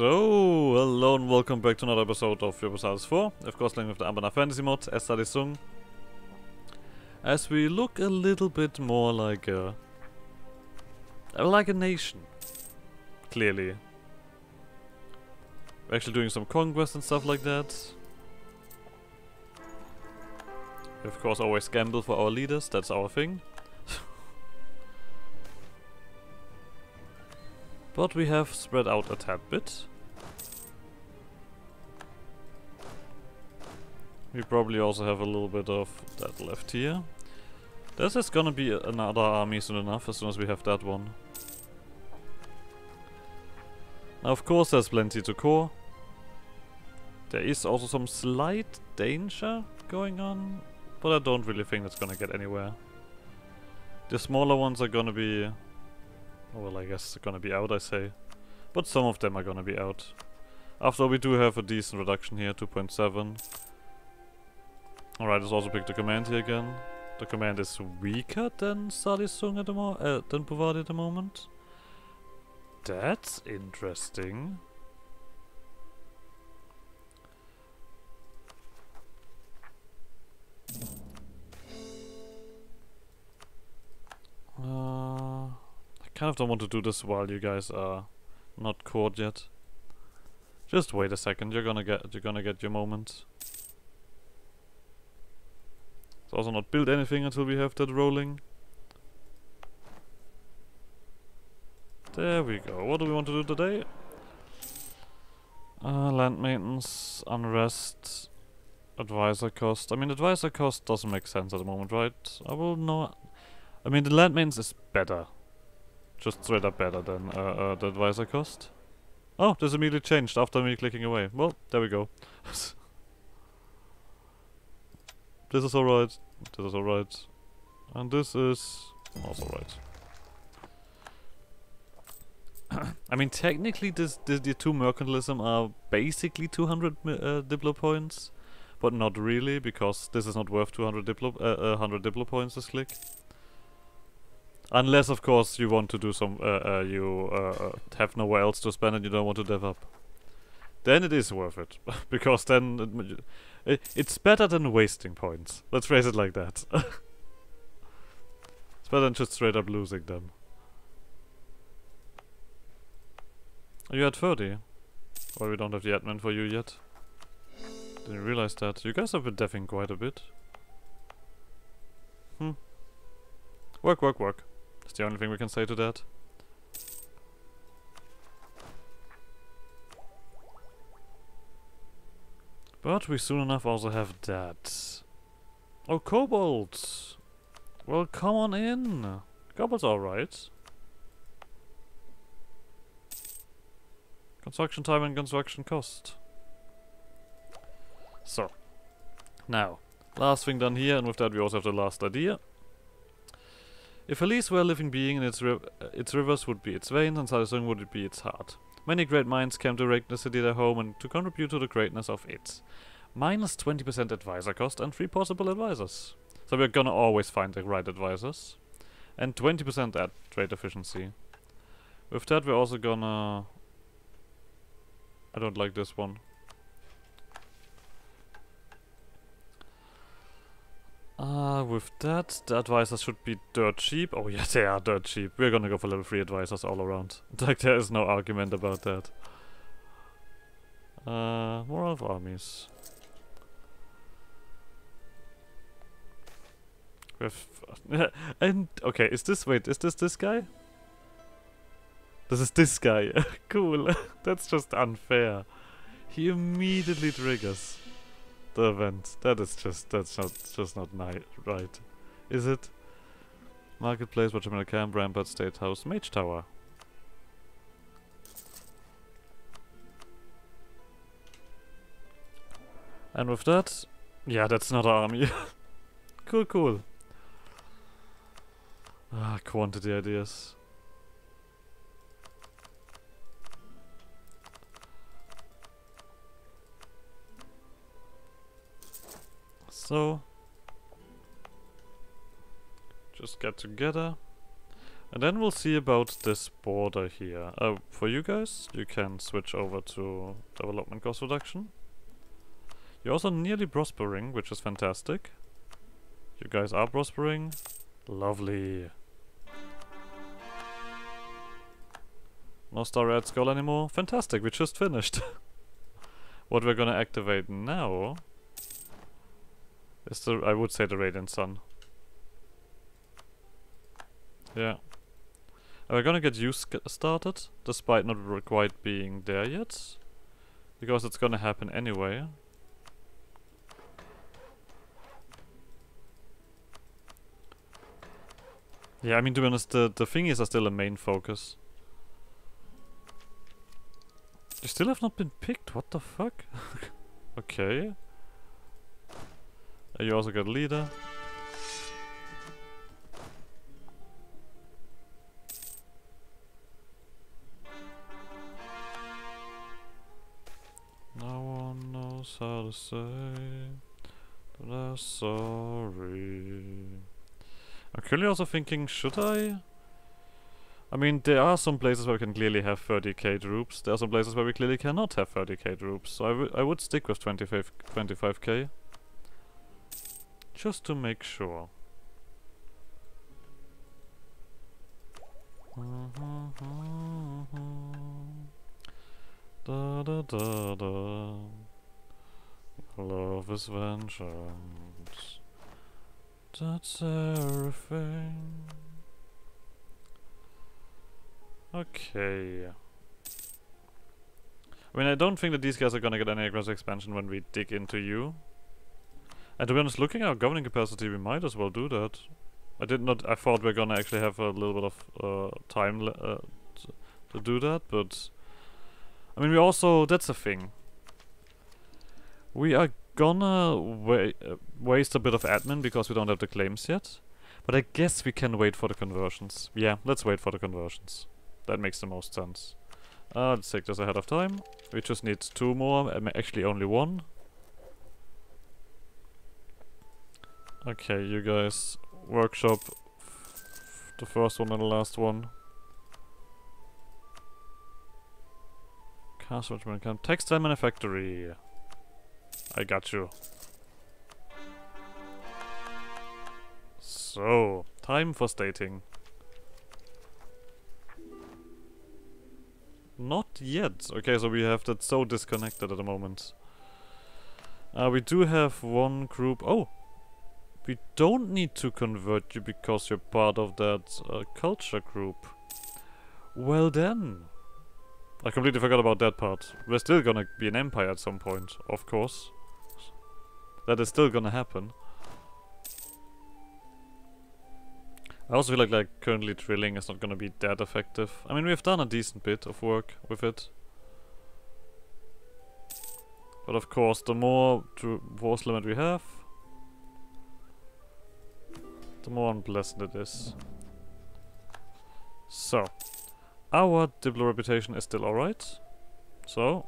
So, hello and welcome back to another episode of EU4. Of course, playing with the Anbennar fantasy mod as Sarisung. As we look a little bit more like a nation, clearly. We're actually doing some conquest and stuff like that. We of course always gamble for our leaders, that's our thing. But we have spread out a tad bit. We probably also have a little bit of that left here. There's just gonna be another army soon enough, as soon as we have that one. Now of course there's plenty to core. There is also some slight danger going on, but I don't really think that's gonna get anywhere. The smaller ones are gonna be... well, I guess they're gonna be out, I say. But some of them are gonna be out. After all, we do have a decent reduction here, 2.7. Alright, let's also pick the command here again. The command is weaker than Sarisung at the than Bovard at the moment. That's interesting. I kind of don't want to do this while you guys are not caught yet. Just wait a second, you're gonna get your moment. Let's also not build anything until we have that rolling. There we go. What do we want to do today? Land maintenance, unrest, advisor cost. I mean, advisor cost doesn't make sense at the moment, right? I will know. I mean, the land maintenance is better. Just straight up better than the advisor cost. Oh, this immediately changed after me clicking away. Well, there we go. This is alright. This is alright. And this is also right. I mean, technically, the two mercantilism are basically 200 diplo points, but not really, because this is not worth 100 diplo points. This click. Unless, of course, you want to do some, you have nowhere else to spend and you don't want to dev up. Then it is worth it. Because then it's better than wasting points. Let's phrase it like that. It's better than just straight up losing them. Are you at 30? Well, we don't have the admin for you yet. Didn't realize that. You guys have been deving quite a bit. Work, work, work. That's the only thing we can say to that. But we soon enough also have that. Oh, kobolds! Well, come on in. Kobolds are alright. Construction time and construction cost. So. Now, last thing done here, and with that we also have the last idea. If Elise were a living being, and its rivers would be its veins, and Sarisung would be its heart. Many great minds came to make the city their home and to contribute to the greatness of it. Minus 20% advisor cost and 3 possible advisors. So we're gonna always find the right advisors. And 20% at trade efficiency. With that we're also gonna... I don't like this one. With that, the advisors should be dirt cheap. Oh yeah, they are dirt cheap. We're gonna go for level 3 advisors all around. Like, there is no argument about that. More of armies. And, okay, is this this guy? This is this guy. Cool. That's just unfair. He immediately triggers the event. That's just not right. Is it? Marketplace, Watchman Camp, Rampart, State House, Mage Tower. And with that, yeah, that's not an army. Cool, cool. Quantity ideas. So, just get together. And then we'll see about this border here. For you guys, you can switch over to development cost reduction. You're also nearly prospering, which is fantastic. You guys are prospering. Lovely. No Star Red Skull anymore. Fantastic, we just finished. What we're gonna activate now is I would say the Radiant Sun. Yeah. We're gonna get you started, despite not quite being there yet. Because it's gonna happen anyway. Yeah, I mean, to be honest, the thingies are still a main focus. You still have not been picked, what the fuck? Okay. You also got leader. No one knows how to say that I'm sorry. I'm currently also thinking, should I? I mean, there are some places where we can clearly have 30k troops. There are some places where we clearly cannot have 30k troops. So I would stick with 25k. Just to make sure. Da da da da. Love is vengeance. That's everything. Okay. I mean, I don't think that these guys are gonna get any aggressive expansion when we dig into you. And to be honest, looking at our governing capacity, we might as well do that. I thought we're gonna actually have a little bit of time to do that, but I mean, we also, that's a thing. We are gonna waste a bit of admin because we don't have the claims yet. But I guess we can wait for the conversions. Yeah, let's wait for the conversions. That makes the most sense. Let's take this ahead of time. We just need 2 more, actually only 1. Okay, you guys workshop the first one and the last one. Castle Regiment Camp. Textile Manufactory. I got you. So, time for stating. Not yet. Okay, so we have that so disconnected at the moment. We do have one group. Oh! We don't need to convert you because you're part of that culture group. Well then. I completely forgot about that part. We're still gonna be an empire at some point, of course. That is still gonna happen. I also feel like currently drilling is not gonna be that effective. I mean, we've done a decent bit of work with it. But of course, the more force limit we have, the more unpleasant it is. So, our Diplo reputation is still alright. So,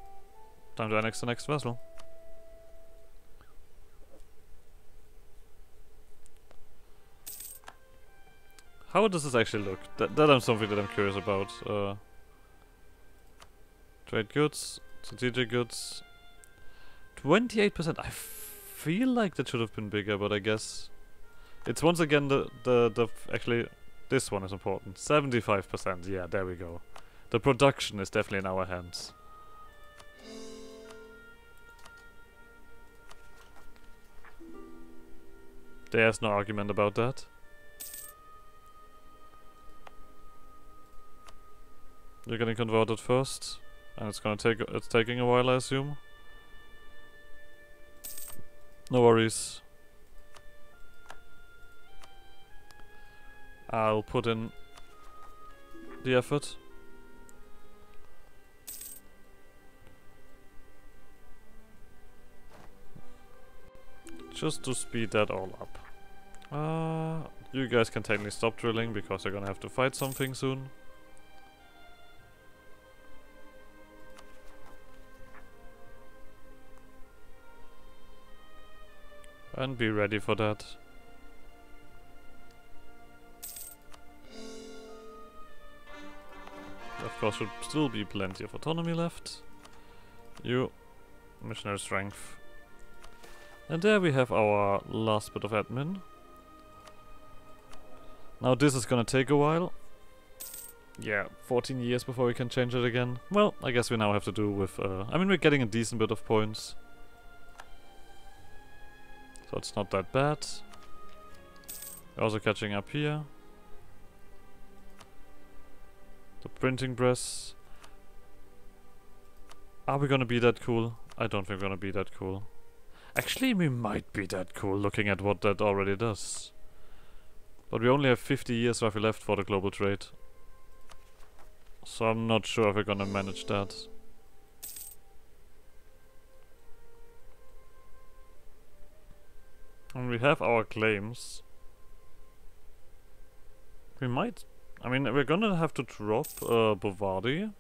time to annex the next vessel. How does this actually look? That is something that I'm curious about. Trade goods, strategic goods. 28%. I feel like that should have been bigger, but I guess it's once again actually this one is important. 75%. Yeah, there we go. The production is definitely in our hands. There's no argument about that. You're getting converted first, and it's taking a while, I assume. No worries. I'll put in the effort. Just to speed that all up. You guys can technically stop drilling because you're gonna have to fight something soon. And be ready for that. course, should still be plenty of autonomy left. You, missionary strength. And there we have our last bit of admin. Now this is gonna take a while. Yeah, 14 years before we can change it again. Well, I guess we now have to do with... I mean, we're getting a decent bit of points. So it's not that bad. We're also catching up here. The printing press. Are we gonna be that cool? I don't think we're gonna be that cool. Actually, we might be that cool looking at what that already does. But we only have 50 years roughly left for the global trade. So I'm not sure if we're gonna manage that. And we have our claims. We might... I mean, we're gonna have to drop Bovary.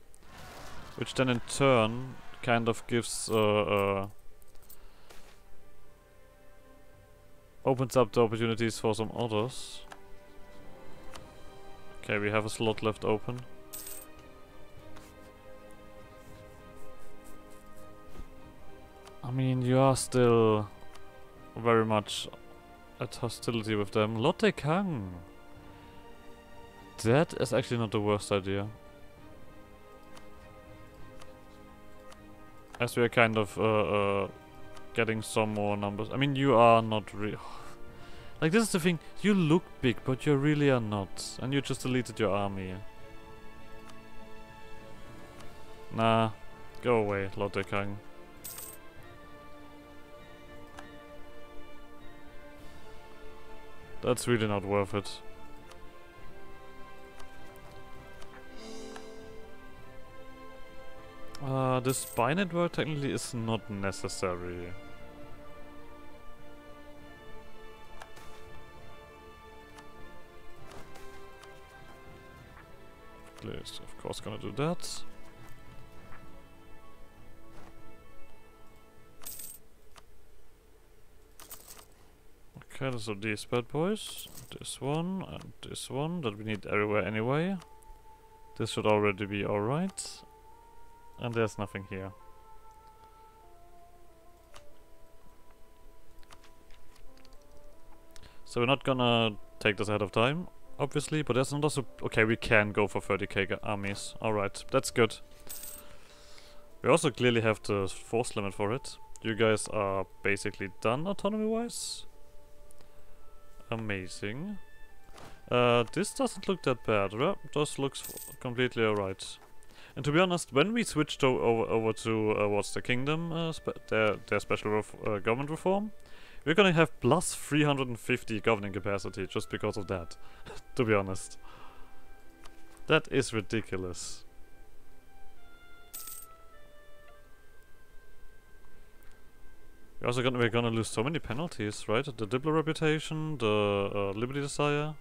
Which then in turn kind of gives... opens up the opportunities for some others. Okay, we have a slot left open. I mean, you are still very much at hostility with them. Lotte Kang! That is actually not the worst idea. As we are kind of getting some more numbers. I mean, you are not real. Like, this is the thing. You look big, but you really are not. And you just deleted your army. Nah. Go away, Lotte Kang. That's really not worth it. This spy network technically is not necessary. Is of course gonna do that. Okay, so these bad boys. This one and this one that we need everywhere anyway. This should already be alright. And there's nothing here. So we're not gonna take this ahead of time, obviously, but there's not also... Okay, we can go for 30k armies. Alright, that's good. We also clearly have the force limit for it. You guys are basically done autonomy-wise. Amazing. This doesn't look that bad, right? This looks completely alright. And to be honest, when we switched over to what's the kingdom, their special government reform, we're gonna have plus 350 governing capacity just because of that. To be honest, that is ridiculous. We're gonna lose so many penalties, right? The Diplo reputation, the Liberty Desire,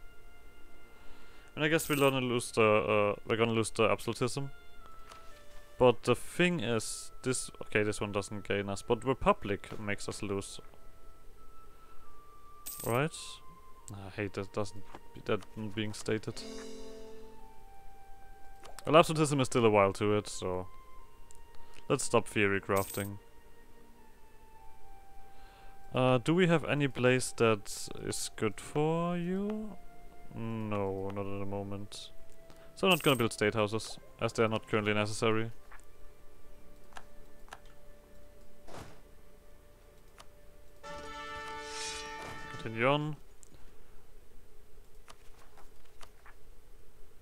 and I guess we're gonna lose the absolutism. But the thing is, this one doesn't gain us, but Republic makes us lose. Right? I hate that being stated. Well, absolutism is still a while to it, so let's stop theory crafting. Do we have any place that is good for you? No, not at the moment. So I'm not gonna build state houses, as they are not currently necessary. Continue on.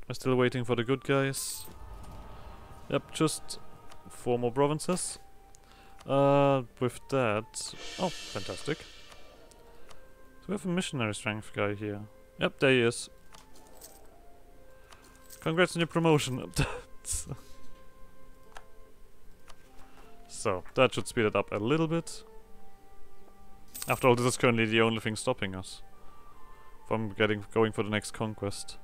We're still waiting for the good guys. Yep, just 4 more provinces. With that... Oh, fantastic. So we have a missionary strength guy here. Yep, there he is. Congrats on your promotion. So, that should speed it up a little bit. After all, this is currently the only thing stopping us from going for the next conquest.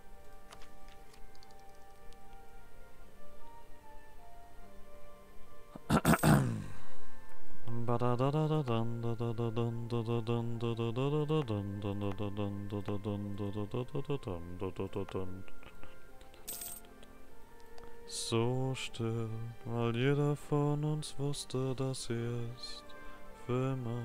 So still, weil jeder von uns wusste, dass hier ist für immer,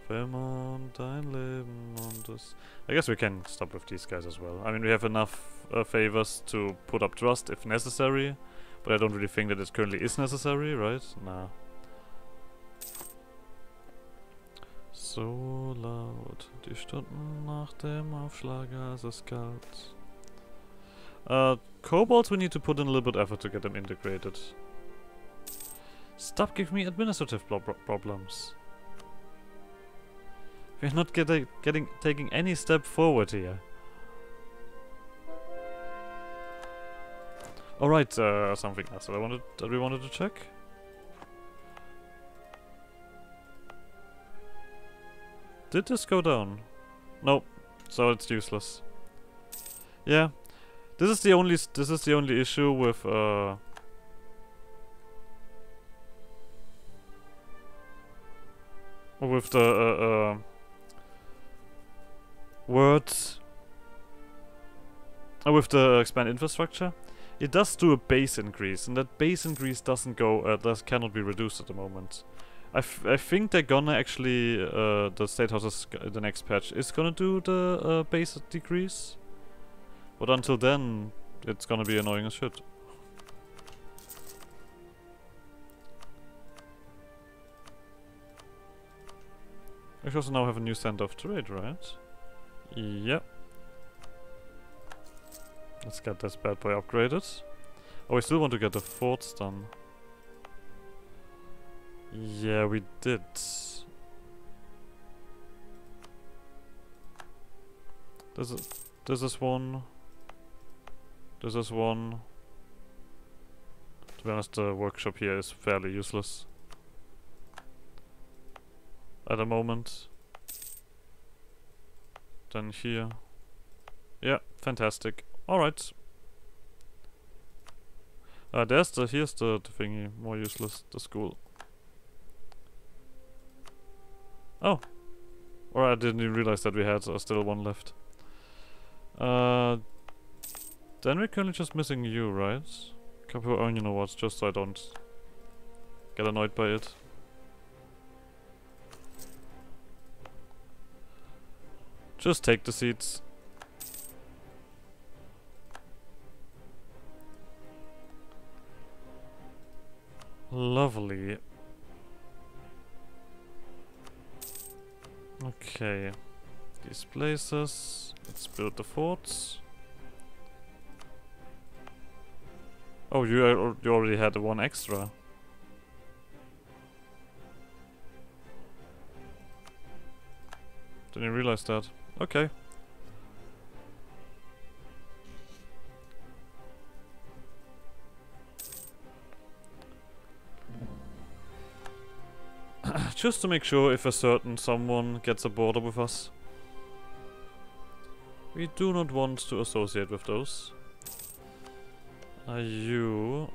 und dein Leben und das. I guess we can stop with these guys as well. I mean, we have enough favors to put up trust if necessary, but I don't really think that it currently is necessary, right? Nah. So laut, die Stunden nach dem Aufschlag, als es galt. Kobolds, we need to put in a little bit of effort to get them integrated. Stop giving me administrative problems. We're not taking any step forward here. Alright, something else that we wanted to check. Did this go down? Nope. So it's useless. Yeah. This is the only issue with the words with the expand infrastructure. It does do a base increase, and that base increase doesn't go cannot be reduced at the moment. I think they're gonna actually the state houses the next patch is gonna do the base decrease, but until then it's gonna be annoying as shit. We also now have a new center of trade, right? Yep. Let's get this bad boy upgraded. Oh, we still want to get the forts done. Yeah, we did. This is one. This is one. To be honest, the workshop here is fairly useless at the moment. Then here. Yeah, fantastic. Alright. Here's the thingy, more useless, the school. Oh. Or I didn't even realize that we had still one left. Then we're currently just missing you, right? Oh, you know what, just so I don't get annoyed by it. Just take the seats. Lovely. Okay. These places. Let's build the forts. Oh, you already had one extra. Didn't realize that. Okay. Just to make sure if a certain someone gets a border with us. We do not want to associate with those. You...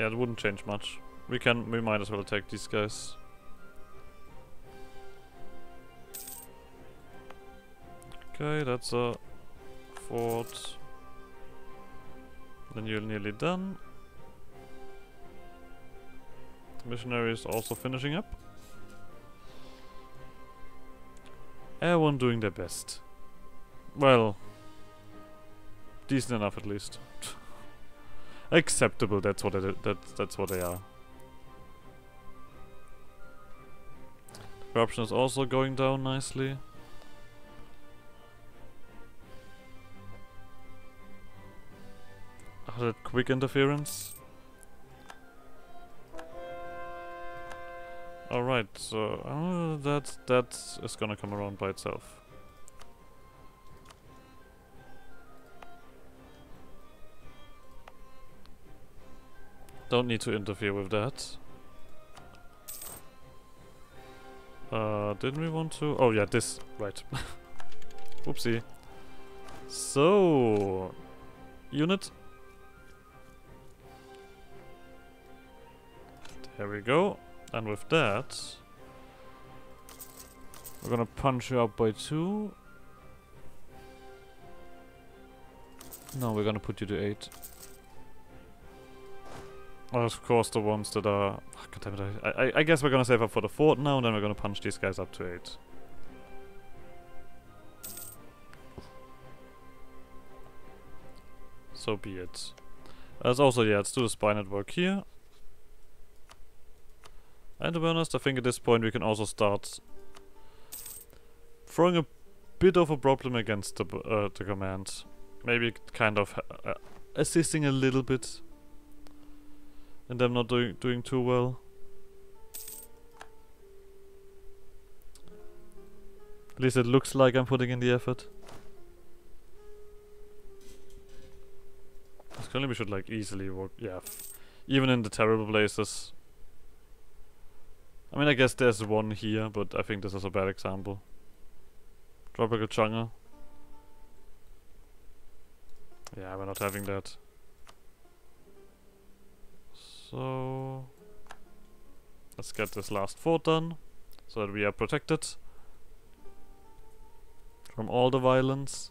Yeah, it wouldn't change much. We might as well attack these guys. Okay, that's a fort. Then you're nearly done. The missionary is also finishing up. Everyone doing their best. Well, decent enough at least. Acceptable. That's what that's what they are. Corruption is also going down nicely. That quick interference. Alright, so that is gonna come around by itself. Don't need to interfere with that. Didn't we want to? Oh yeah, this. Right. Oopsie. So... Unit. There we go. And with that... we're gonna punch you up by 2. No, we're gonna put you to 8. Of course, the ones that are... Oh, God damn it, I guess we're gonna save up for the fort now, and then we're gonna punch these guys up to 8. So be it. As also, yeah, let's do the spy network here. And to be honest, I think at this point we can also start throwing a bit of a problem against the command. Maybe kind of assisting a little bit. And them not doing too well. At least it looks like I'm putting in the effort. Currently we should like easily work, yeah, even in the terrible places. I mean, I guess there's one here, but I think this is a bad example. Tropical jungle. Yeah, we're not having that. So let's get this last fort done, so that we are protected from all the violence.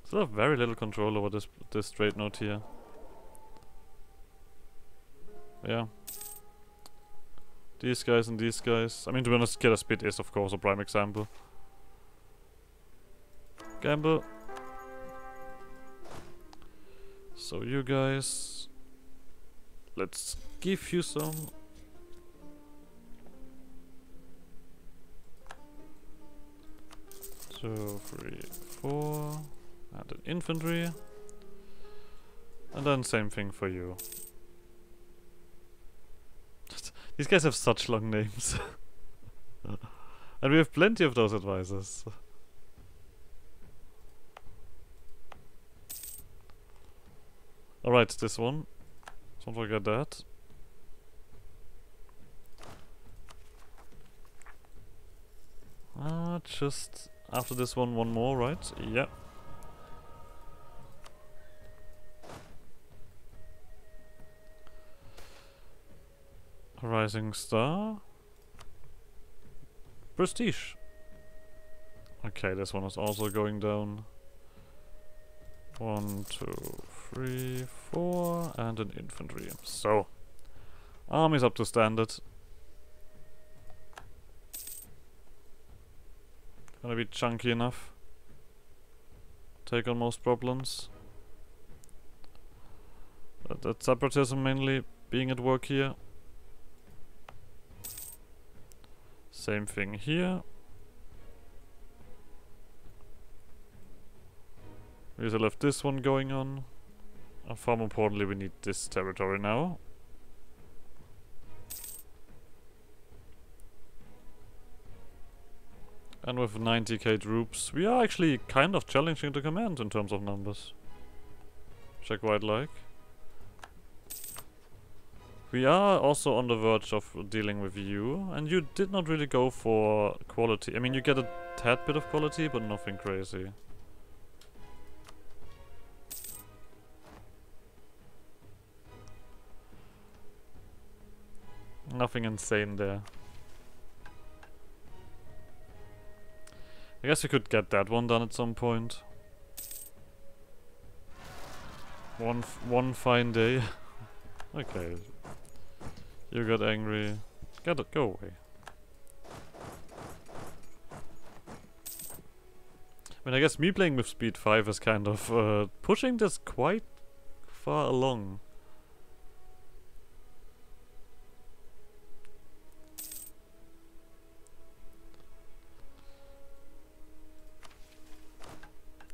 Still have very little control over this trade node here. Yeah. These guys and these guys. I mean, to be honest, Killer Speed is of course a prime example. Gamble. So you guys, let's give you some. 2, 3, 4. And an infantry. And then same thing for you. These guys have such long names. And we have plenty of those advisors. Alright, this one. Don't forget that. Just after this one more, right? Yeah. Rising Star. Prestige. Okay, this one is also going down. 1, 2, 3, 4, and an infantry. So, army's up to standard. Gonna be chunky enough. Take on most problems. That separatism mainly being at work here. Same thing here. We still have this one going on. And far more importantly, we need this territory now. And with 90k troops, we are actually kind of challenging the command in terms of numbers. Which I quite like. We are also on the verge of dealing with you, and you did not really go for quality. I mean, you get a tad bit of quality, but nothing crazy. Nothing insane there. I guess we could get that one done at some point. One fine day. Okay. You got angry. Go away. I mean, I guess me playing with speed 5 is kind of pushing this quite far along.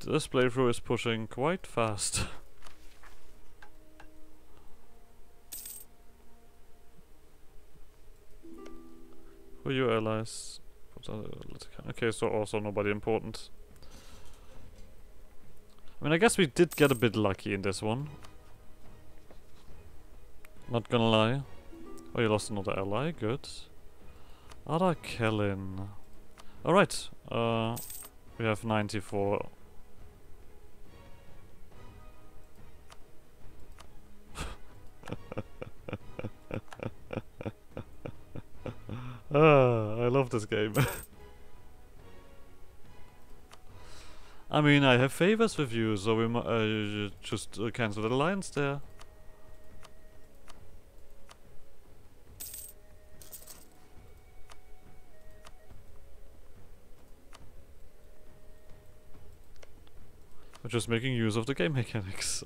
This playthrough is pushing quite fast. Who are your allies? Okay, so also nobody important. I mean, I guess we did get a bit lucky in this one. Not gonna lie. Oh, you lost another ally, good. Ada Kellen. Alright, we have 94. I love this game. I mean, I have favors with you, so we just cancel the alliance there. We're just making use of the game mechanics.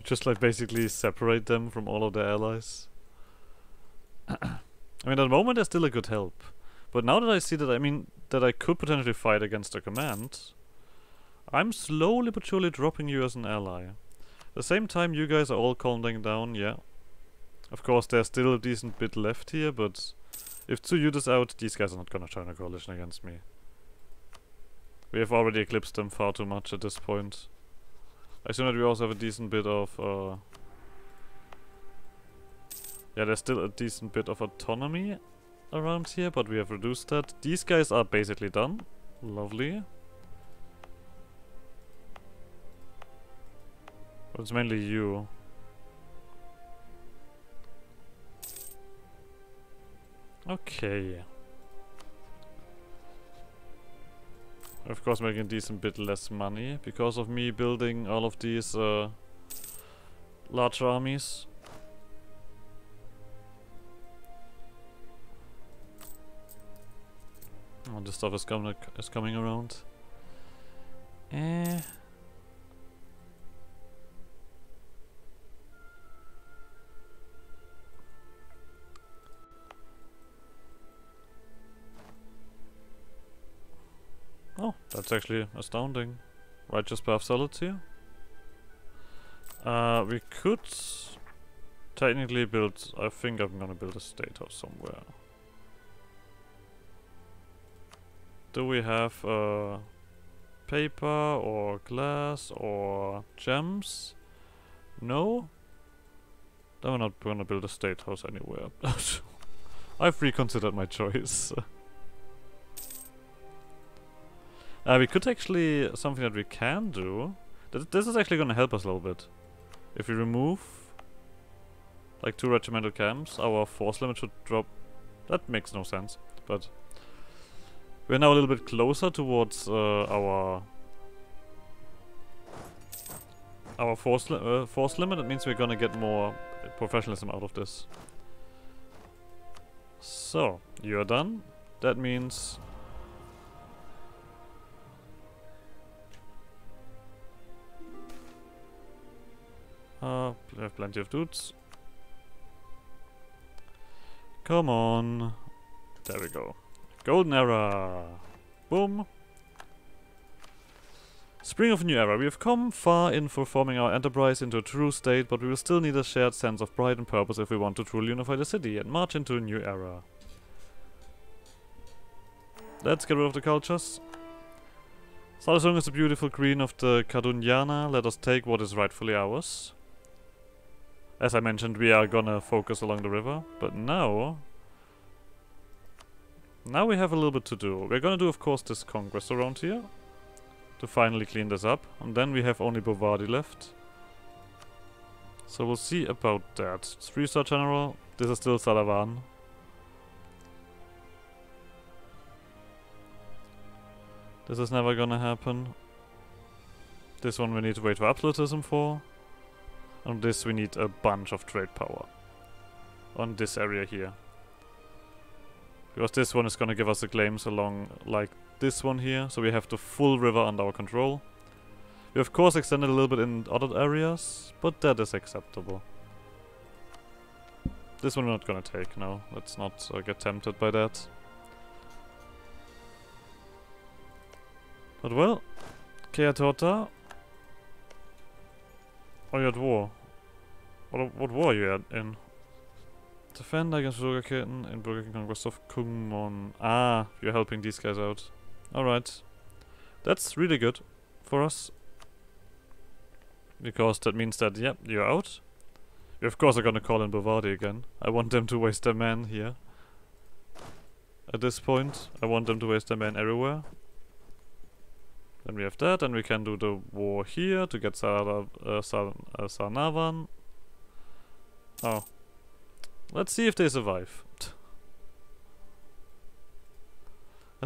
Just like basically separate them from all of their allies. I mean, at the moment they're still a good help. But now that I see that, I mean, that I could potentially fight against the command, I'm slowly but surely dropping you as an ally. At the same time, you guys are all calming down, yeah. Of course, there's still a decent bit left here, but if to you this out, these guys are not gonna join a coalition against me. We have already eclipsed them far too much at this point. I assume that we also have a decent bit of, yeah, there's still a decent bit of autonomy around here, but we have reduced that. These guys are basically done. Lovely. But it's mainly you. Okay. Of course, making a decent bit less money because of me building all of these large armies. Oh, this stuff is coming around. Oh, that's actually astounding. Righteous Path Solids here. We could technically build... I think I'm gonna build a state house somewhere. Do we have paper or glass or gems? No? Then we're not gonna build a state house anywhere. I've reconsidered my choice. We could actually, something that we can do, this is actually gonna help us a little bit. If we remove like 2 regimental camps, our force limit should drop. That makes no sense, but we're now a little bit closer towards our force limit. That means we're gonna get more professionalism out of this. So, you're done. That means we have plenty of dudes. Come on. There we go. Golden era. Boom. Spring of a new era. We have come far in forming our enterprise into a true state, but we will still need a shared sense of pride and purpose if we want to truly unify the city and march into a new era. Let's get rid of the cultures. Sarisung is the beautiful queen of the Kaduniana. Let us take what is rightfully ours. As I mentioned, we are gonna focus along the river, but now we have a little bit to do. We're gonna do, of course, this conquest around here to finally clean this up, and then we have only Bovadi left. So we'll see about that. 3-star general. This is still Salavan. This is never gonna happen. This one we need to wait for absolutism for. On this we need a bunch of trade power. On this area here. Because this one is gonna give us the claims along like this one here. So we have the full river under our control. We of course extended a little bit in other areas, but that is acceptable. This one we're not gonna take, no. Let's not get tempted by that. But well, Keatota. Oh, you're at war. What war are you in? Defend against Bürgerketten in Bürgerkrieg Conquest of Kumon. Ah, you're helping these guys out. Alright. That's really good for us. Because that means that, yep, you're out. We of course are gonna call in Bovadi again. I want them to waste their men here. At this point, I want them to waste their men everywhere. Then we have that, and we can do the war here to get Sarnavan. Oh. Let's see if they survive.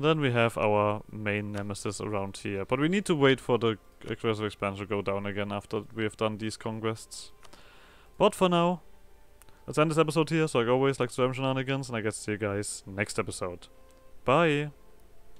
And then we have our main nemesis around here. But we need to wait for the aggressive expansion to go down again after we have done these conquests. But for now, let's end this episode here. So like always, like Storm Shenanigans, and I guess see you guys next episode. Bye!